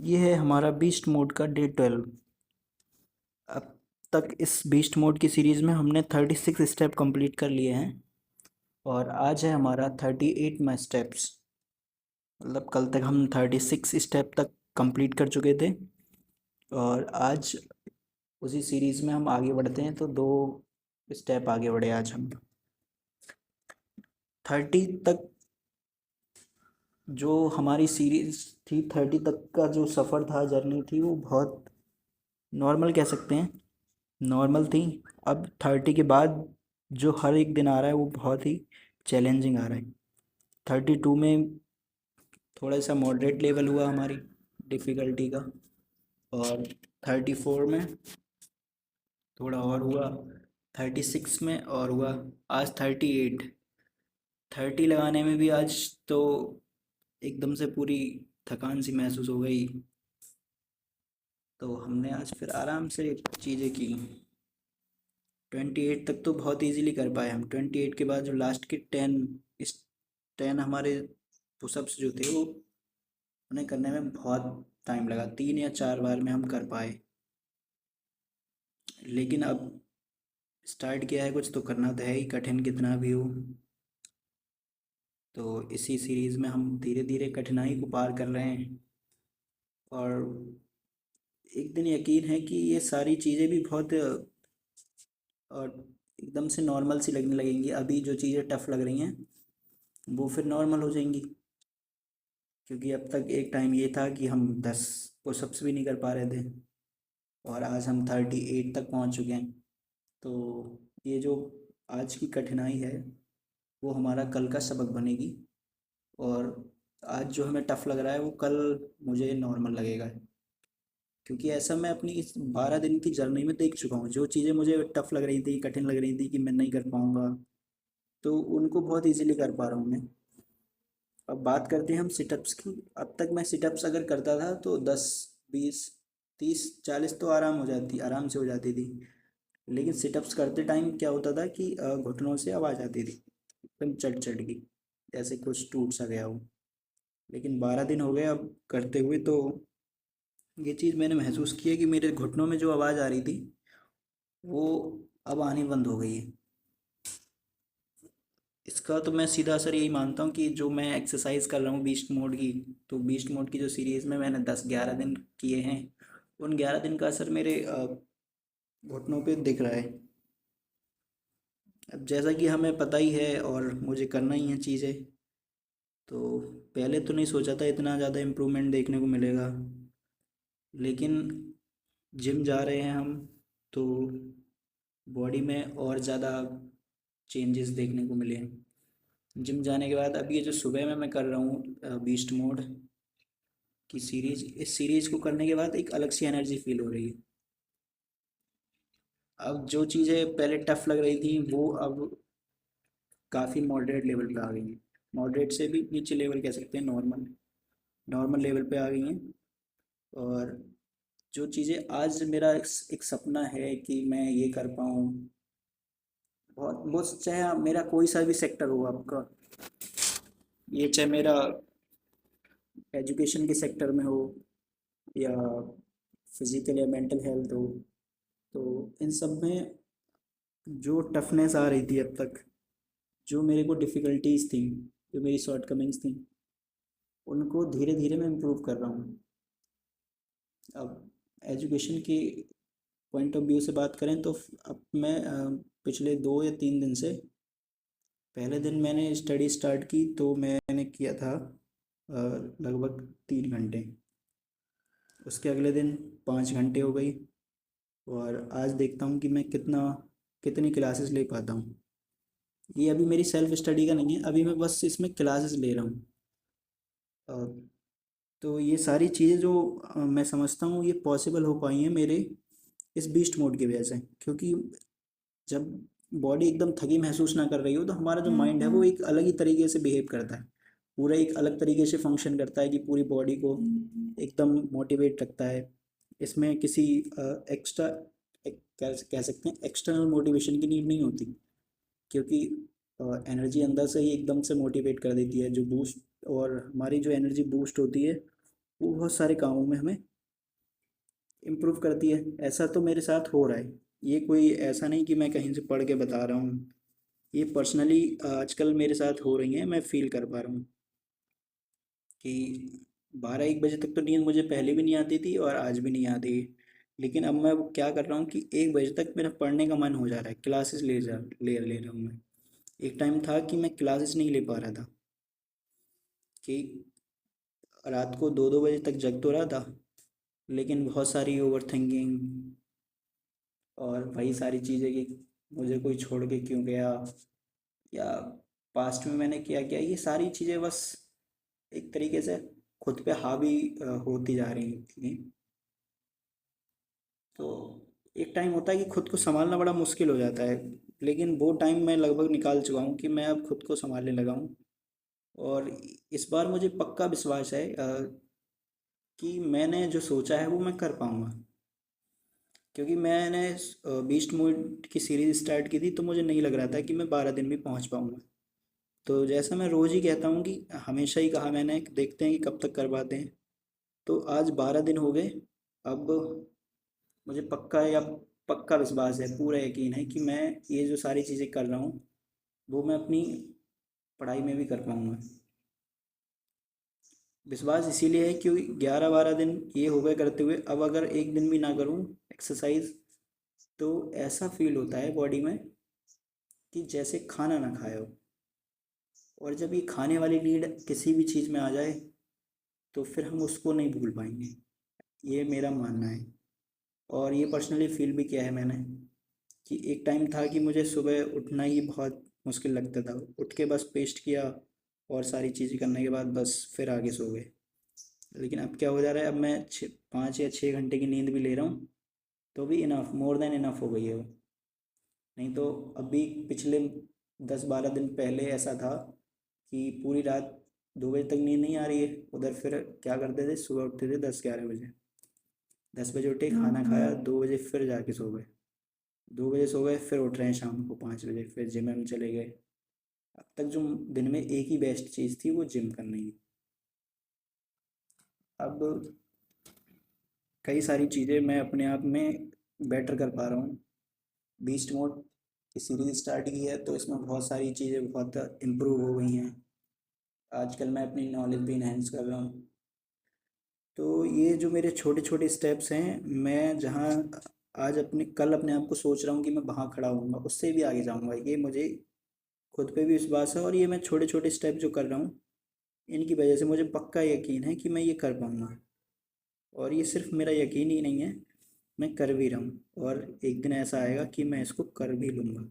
ये है हमारा बीस्ट मोड का डे 12। अब तक इस बीस्ट मोड की सीरीज़ में हमने 36 स्टेप कंप्लीट कर लिए हैं और आज है हमारा 38वां स्टेप्स। मतलब कल तक हम 36 स्टेप तक कंप्लीट कर चुके थे और आज उसी सीरीज़ में हम आगे बढ़ते हैं, तो 2 स्टेप आगे बढ़े आज हम। 30 तक जो हमारी सीरीज़ थी, 30 तक का जो सफ़र था, जर्नी थी, वो बहुत नॉर्मल कह सकते हैं, नॉर्मल थी। अब 30 के बाद जो हर एक दिन आ रहा है वो बहुत ही चैलेंजिंग आ रहा है। 32 में थोड़ा सा मॉडरेट लेवल हुआ हमारी डिफ़िकल्टी का, और 34 में थोड़ा और हुआ, 36 में और हुआ, आज 38। 30 लगाने में भी आज तो एकदम से पूरी थकान सी महसूस हो गई, तो हमने आज फिर आराम से चीज़ें की। 28 तक तो बहुत इजीली कर पाए हम। 28 के बाद जो लास्ट के 10, इस 10 हमारे पुशअप्स जो थे वो उन्हें करने में बहुत टाइम लगा, 3 या 4 बार में हम कर पाए। लेकिन अब स्टार्ट किया है, कुछ तो करना तो है ही, कठिन कितना भी हो। तो इसी सीरीज़ में हम धीरे धीरे कठिनाई को पार कर रहे हैं और एक दिन यकीन है कि ये सारी चीज़ें भी बहुत और एकदम से नॉर्मल सी लगने लगेंगी। अभी जो चीज़ें टफ लग रही हैं वो फिर नॉर्मल हो जाएंगी, क्योंकि अब तक एक टाइम ये था कि हम 10 पुशअप्स भी नहीं कर पा रहे थे और आज हम 38 तक पहुंच चुके हैं। तो ये जो आज की कठिनाई है वो हमारा कल का सबक बनेगी, और आज जो हमें टफ लग रहा है वो कल मुझे नॉर्मल लगेगा, क्योंकि ऐसा मैं अपनी इस 12 दिन की जर्नी में देख चुका हूँ। जो चीज़ें मुझे टफ लग रही थी, कठिन लग रही थी कि मैं नहीं कर पाऊँगा, तो उनको बहुत इजीली कर पा रहा हूँ मैं। अब बात करते हैं हम सिटअप्स की। अब तक मैं सिटअप्स अगर करता था तो 10, 20, 30, 40 तो आराम से हो जाती थी। लेकिन सिटअप्स करते टाइम क्या होता था कि घुटनों से आवाज़ आती थी एकदम चढ़ चढ़ की, जैसे कुछ टूट सा गया हो। लेकिन 12 दिन हो गए अब करते हुए, तो ये चीज़ मैंने महसूस की है कि मेरे घुटनों में जो आवाज़ आ रही थी वो अब आनी बंद हो गई है। इसका तो मैं सीधा असर यही मानता हूँ कि जो मैं एक्सरसाइज कर रहा हूँ बीस्ट मोड की, तो बीस्ट मोड की जो सीरीज़ में मैंने 10-11 दिन किए हैं, उन 11 दिन का असर मेरे घुटनों पे दिख रहा है। अब जैसा कि हमें पता ही है और मुझे करना ही है चीज़ें, तो पहले तो नहीं सोचा था इतना ज़्यादा इम्प्रूवमेंट देखने को मिलेगा। लेकिन जिम जा रहे हैं हम, तो बॉडी में और ज़्यादा चेंजेस देखने को मिले हैं। जिम जाने के बाद अब ये जो सुबह में मैं कर रहा हूँ बीस्ट मोड की सीरीज, इस सीरीज को करने के बाद एक अलग सी एनर्जी फील हो रही है। अब जो चीज़ें पहले टफ लग रही थी वो अब काफ़ी मॉडरेट लेवल पे आ गई हैं। मॉडरेट से भी नीचे लेवल कह सकते हैं, नॉर्मल नॉर्मल लेवल पे आ गई हैं। और जो चीज़ें आज मेरा एक सपना है कि मैं ये कर पाऊँ, बहुत बहुत, चाहे मेरा कोई सा भी सेक्टर हो आपका, ये चाहे मेरा एजुकेशन के सेक्टर में हो या फिजिकल या मेंटल हेल्थ हो, तो इन सब में जो टफनेस आ रही थी अब तक, जो मेरे को डिफ़िकल्टीज थी, जो मेरी शॉर्टकमिंग्स थी, उनको धीरे धीरे मैं इम्प्रूव कर रहा हूँ। अब एजुकेशन की पॉइंट ऑफ व्यू से बात करें तो अब मैं पिछले 2 या 3 दिन से, पहले दिन मैंने स्टडी स्टार्ट की तो मैंने किया था लगभग 3 घंटे। उसके अगले दिन 5 घंटे हो गई, और आज देखता हूँ कि मैं कितनी क्लासेस ले पाता हूँ। ये अभी मेरी सेल्फ स्टडी का नहीं है, अभी मैं बस इसमें क्लासेस ले रहा हूँ। अ, तो ये सारी चीज़ें जो मैं समझता हूँ ये पॉसिबल हो पाई हैं मेरे इस बीस्ट मोड की वजह से, क्योंकि जब बॉडी एकदम थकी महसूस ना कर रही हो तो हमारा जो माइंड है वो एक अलग ही तरीके से बिहेव करता है, पूरा एक अलग तरीके से फंक्शन करता है कि पूरी बॉडी को एकदम मोटिवेट रखता है। इसमें किसी एक्स्ट्रा, कह सकते हैं एक्सटर्नल मोटिवेशन की नीड नहीं होती, क्योंकि एनर्जी अंदर से ही एकदम से मोटिवेट कर देती है। जो बूस्ट, और हमारी जो एनर्जी बूस्ट होती है वो बहुत सारे कामों में हमें इम्प्रूव करती है। ऐसा तो मेरे साथ हो रहा है, ये कोई ऐसा नहीं कि मैं कहीं से पढ़ के बता रहा हूँ, ये पर्सनली आजकल मेरे साथ हो रही है, मैं फील कर पा रहा हूँ कि 12-1 बजे तक तो नींद मुझे पहले भी नहीं आती थी और आज भी नहीं आती। लेकिन अब मैं क्या कर रहा हूँ कि 1 बजे तक मेरा पढ़ने का मन हो जा रहा है, क्लासेस ले रहा हूँ मैं। एक टाइम था कि मैं क्लासेस नहीं ले पा रहा था, कि रात को 2-2 बजे तक जग तो रहा था, लेकिन बहुत सारी ओवर थिंकिंग और वही सारी चीज़ें कि मुझे कोई छोड़ के क्यों गया, या पास्ट में मैंने क्या किया, ये सारी चीज़ें बस एक तरीके से खुद पे हावी होती जा रही थी। तो एक टाइम होता है कि खुद को संभालना बड़ा मुश्किल हो जाता है, लेकिन वो टाइम मैं लगभग निकाल चुका हूँ कि मैं अब खुद को संभालने लगा हूँ। और इस बार मुझे पक्का विश्वास है कि मैंने जो सोचा है वो मैं कर पाऊँगा, क्योंकि मैंने बीस्ट मोड की सीरीज़ स्टार्ट की थी तो मुझे नहीं लग रहा था कि मैं 12 दिन में पहुँच पाऊँगा। तो जैसा मैं रोज़ ही कहता हूँ कि हमेशा ही कहा मैंने कि देखते हैं कि कब तक कर पाते हैं। तो आज 12 दिन हो गए। अब मुझे पक्का विश्वास है, पूरा यकीन है कि मैं ये जो सारी चीज़ें कर रहा हूँ वो मैं अपनी पढ़ाई में भी कर पाऊँगा। विश्वास इसीलिए है क्योंकि 11-12 दिन ये हो गए करते हुए, अब अगर एक दिन भी ना करूँ एक्सरसाइज तो ऐसा फील होता है बॉडी में कि जैसे खाना ना खाया हो। और जब ये खाने वाली नीड किसी भी चीज़ में आ जाए तो फिर हम उसको नहीं भूल पाएंगे, ये मेरा मानना है। और ये पर्सनली फील भी किया है मैंने कि एक टाइम था कि मुझे सुबह उठना ही बहुत मुश्किल लगता था, उठ के बस पेस्ट किया और सारी चीज़ें करने के बाद बस फिर आगे सो गए। लेकिन अब क्या हो जा रहा है, अब मैं 5 या 6 घंटे की नींद भी ले रहा हूँ तो भी इनफ, मोर देन इनफ हो गई है वो। नहीं तो अभी पिछले 10-12 दिन पहले ऐसा था कि पूरी रात 2 बजे तक नींद नहीं आ रही है, उधर फिर क्या करते थे, सुबह उठते थे 10-11 बजे। 10 बजे उठे, खाना खाया, 2 बजे फिर जाके सो गए। 2 बजे सो गए, फिर उठ रहे हैं शाम को 5 बजे, फिर जिम में चले गए। अब तक जो दिन में एक ही बेस्ट चीज़ थी वो जिम करना ही। अब कई सारी चीज़ें मैं अपने आप में बेटर कर पा रहा हूँ। बीस्ट मोड की सीरीज स्टार्ट की है तो इसमें बहुत सारी चीज़ें बहुत इम्प्रूव हो गई हैं। आजकल मैं अपनी नॉलेज भी इन्हेंस कर रहा हूँ। तो ये जो मेरे छोटे छोटे स्टेप्स हैं, मैं जहाँ आज अपने कल अपने आप को सोच रहा हूँ कि मैं वहाँ खड़ा होऊंगा, उससे भी आगे जाऊँगा, ये मुझे खुद पे भी विश्वास है। और ये मैं छोटे छोटे स्टेप जो कर रहा हूँ इनकी वजह से मुझे पक्का यकीन है कि मैं ये कर पाऊँगा। और ये सिर्फ मेरा यकीन ही नहीं है, मैं कर भी रहा हूँ और एक दिन ऐसा आएगा कि मैं इसको कर भी लूँगा।